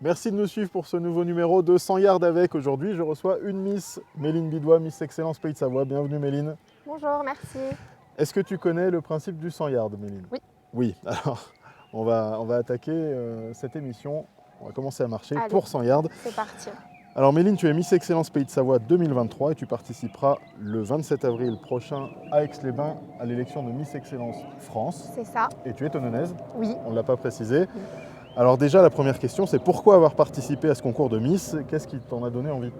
Merci de nous suivre pour ce nouveau numéro de 100 yards avec. Aujourd'hui, je reçois une Miss, Méline Bidois, Miss Excellence Pays de Savoie. Bienvenue Méline. Bonjour, merci. Est-ce que tu connais le principe du 100 yards, Méline? Oui. Oui, alors on va attaquer cette émission. On va commencer à marcher Allez, pour 100 yards. c'est parti. Alors Méline, tu es Miss Excellence Pays de Savoie 2023 et tu participeras le 27 avril prochain à Aix-les-Bains à l'élection de Miss Excellence France. C'est ça. Et tu es tononnaise, Oui. on ne l'a pas précisé. Alors déjà, la première question, c'est pourquoi avoir participé à ce concours de Miss? Qu'est-ce qui t'en a donné envie?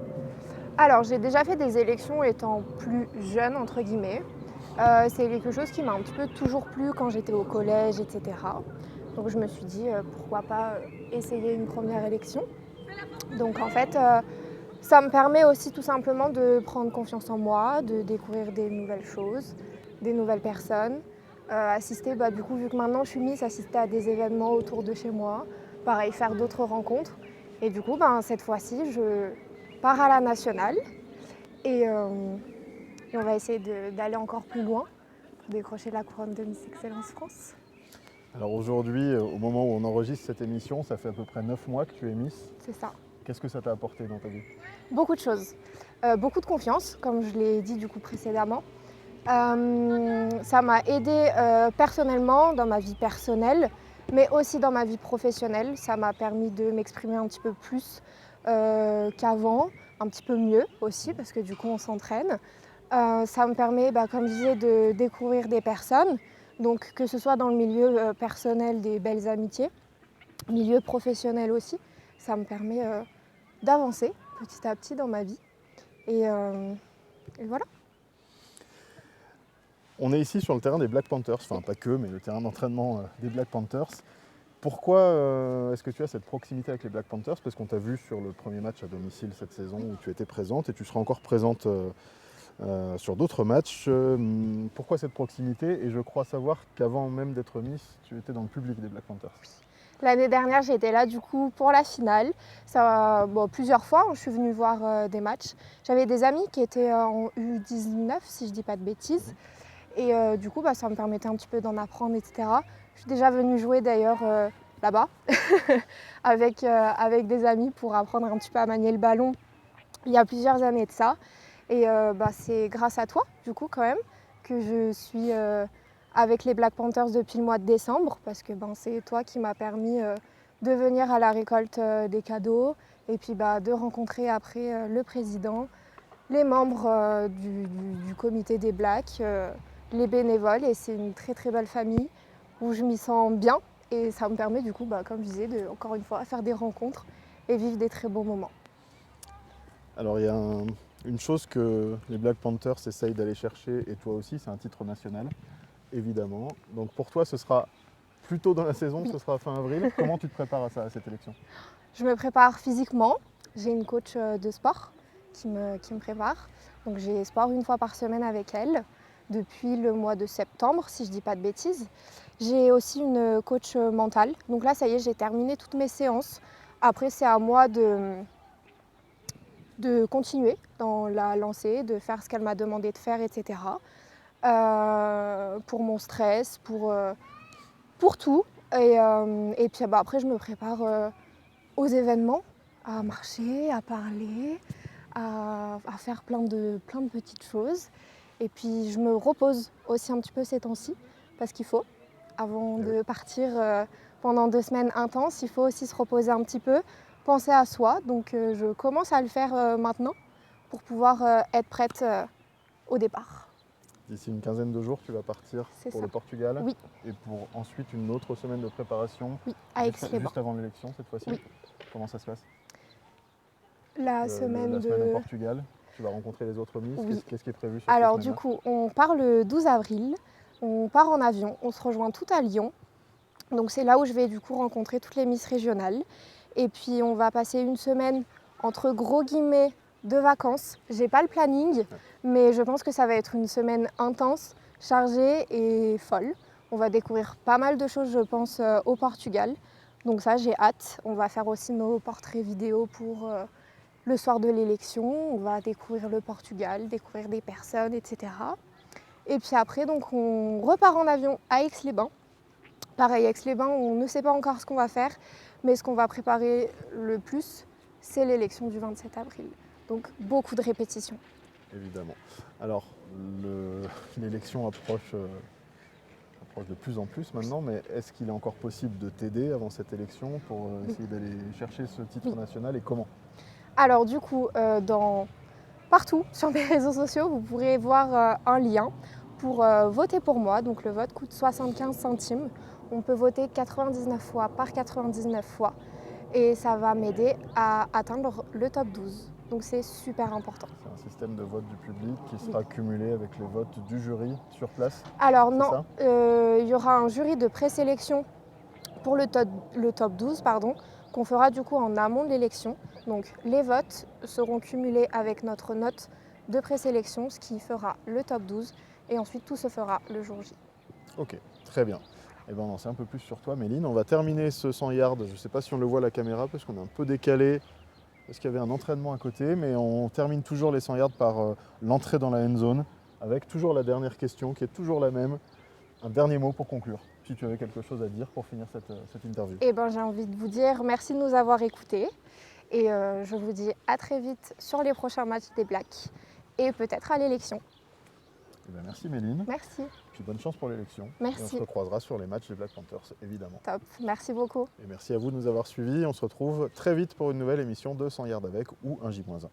Alors, j'ai déjà fait des élections étant plus jeune, entre guillemets. C'est quelque chose qui m'a un petit peu toujours plu quand j'étais au collège, etc. Donc je me suis dit, pourquoi pas essayer une première élection. Donc en fait, ça me permet aussi tout simplement de prendre confiance en moi, de découvrir des nouvelles choses, des nouvelles personnes. Assister, du coup, vu que maintenant je suis Miss, assister à des événements autour de chez moi. Pareil, faire d'autres rencontres. Et du coup, cette fois-ci, je pars à la nationale et on va essayer d'aller encore plus loin pour décrocher la couronne de Miss Excellence France. Alors aujourd'hui, au moment où on enregistre cette émission, ça fait à peu près 9 mois que tu es Miss. C'est ça. Qu'est-ce que ça t'a apporté dans ta vie? Beaucoup de choses. Beaucoup de confiance, comme je l'ai dit du coup précédemment. Ça m'a aidée personnellement dans ma vie personnelle, mais aussi dans ma vie professionnelle. Ça m'a permis de m'exprimer un petit peu plus qu'avant, un petit peu mieux aussi, parce que du coup on s'entraîne. Ça me permet, comme je disais, de découvrir des personnes, donc que ce soit dans le milieu personnel, des belles amitiés, milieu professionnel aussi. Ça me permet d'avancer petit à petit dans ma vie. Et voilà. On est ici sur le terrain des Black Panthers, enfin pas que, mais le terrain d'entraînement des Black Panthers. Pourquoi est-ce que tu as cette proximité avec les Black Panthers? Parce qu'on t'a vu sur le premier match à domicile cette saison où tu étais présente et tu seras encore présente sur d'autres matchs. Pourquoi cette proximité? Et je crois savoir qu'avant même d'être Miss, tu étais dans le public des Black Panthers. L'année dernière, j'étais là du coup pour la finale. Plusieurs fois, je suis venue voir des matchs. J'avais des amis qui étaient en U19, si je dis pas de bêtises. Et du coup, ça me permettait un petit peu d'en apprendre, etc. Je suis déjà venue jouer d'ailleurs là-bas avec des amis pour apprendre un petit peu à manier le ballon il y a plusieurs années de ça. Et c'est grâce à toi, du coup, quand même, que je suis avec les Black Panthers depuis le mois de décembre, parce que c'est toi qui m'as permis de venir à la récolte des cadeaux et puis de rencontrer après le président, les membres du comité des Blacks, les bénévoles. Et c'est une très très belle famille où je m'y sens bien. Et ça me permet du coup, comme je disais, encore une fois, faire des rencontres et vivre des très beaux moments. Alors il y a une chose que les Black Panthers essayent d'aller chercher, et toi aussi, c'est un titre national, évidemment. Donc pour toi, ce sera plus tôt dans la saison, ce sera fin avril. Comment tu te prépares à ça, à cette élection? Je me prépare physiquement. J'ai une coach de sport qui me prépare. Donc j'ai sport une fois par semaine avec elle depuis le mois de septembre, si je ne dis pas de bêtises. J'ai aussi une coach mentale. Donc là, ça y est, j'ai terminé toutes mes séances. Après, c'est à moi de continuer dans la lancée, de faire ce qu'elle m'a demandé de faire, etc. Pour mon stress, pour tout. Et puis après, je me prépare aux événements, à marcher, à parler, à faire plein de petites choses. Et puis je me repose aussi un petit peu ces temps-ci, parce qu'il faut, avant de partir pendant 2 semaines intenses, il faut aussi se reposer un petit peu, penser à soi. Donc je commence à le faire maintenant pour pouvoir être prête au départ. D'ici une quinzaine de jours, tu vas partir pour le Portugal. Oui. Et pour ensuite une autre semaine de préparation. Oui, à Aix-les-Bains. Juste avant l'élection cette fois-ci. Oui. Comment ça se passe? La semaine au Portugal, tu vas rencontrer les autres Miss. Oui. Qu'est-ce qui est prévu sur Alors cette du coup, on part le 12 avril, on part en avion, on se rejoint tout à Lyon. Donc c'est là où je vais du coup rencontrer toutes les Miss régionales. Et puis on va passer une semaine entre gros guillemets de vacances. J'ai pas le planning, mais je pense que ça va être une semaine intense, chargée et folle. On va découvrir pas mal de choses, je pense, au Portugal. Donc ça, j'ai hâte. On va faire aussi nos portraits vidéo pour le soir de l'élection. On va découvrir le Portugal, découvrir des personnes, etc. Et puis après, donc, on repart en avion à Aix-les-Bains. Pareil, Aix-les-Bains, on ne sait pas encore ce qu'on va faire, Mais ce qu'on va préparer le plus, c'est l'élection du 27 avril. Donc beaucoup de répétitions. Évidemment. Alors, l'élection approche de plus en plus maintenant, mais est-ce qu'il est encore possible de t'aider avant cette élection pour essayer d'aller chercher ce titre national et comment? Alors du coup, partout sur mes réseaux sociaux, vous pourrez voir un lien pour voter pour moi. Donc le vote coûte 75 centimes. On peut voter 99 fois par 99 fois et ça va m'aider à atteindre le top 12. Donc c'est super important. C'est un système de vote du public qui sera cumulé avec les votes du jury sur place. Alors C'est non, ça il y aura un jury de présélection pour le top 12, qu'on fera du coup en amont de l'élection. Donc les votes seront cumulés avec notre note de présélection, ce qui fera le top 12. Et ensuite tout se fera le jour J. Ok, très bien. Eh ben, on en sait un peu plus sur toi, Méline. On va terminer ce 100 yards. Je ne sais pas si on le voit à la caméra parce qu'on est un peu décalé, parce qu'il y avait un entraînement à côté, mais on termine toujours les 100 yards par l'entrée dans la end zone, avec toujours la dernière question qui est toujours la même. Un dernier mot pour conclure, si tu avais quelque chose à dire pour finir cette interview. Eh ben, j'ai envie de vous dire merci de nous avoir écoutés. Et je vous dis à très vite sur les prochains matchs des Blacks et peut-être à l'élection. Eh ben, merci Méline. Merci. Puis bonne chance pour l'élection. Merci. Et on se recroisera sur les matchs des Black Panthers, évidemment. Top. Merci beaucoup. Et merci à vous de nous avoir suivis. On se retrouve très vite pour une nouvelle émission de 100 yards avec ou un J-1.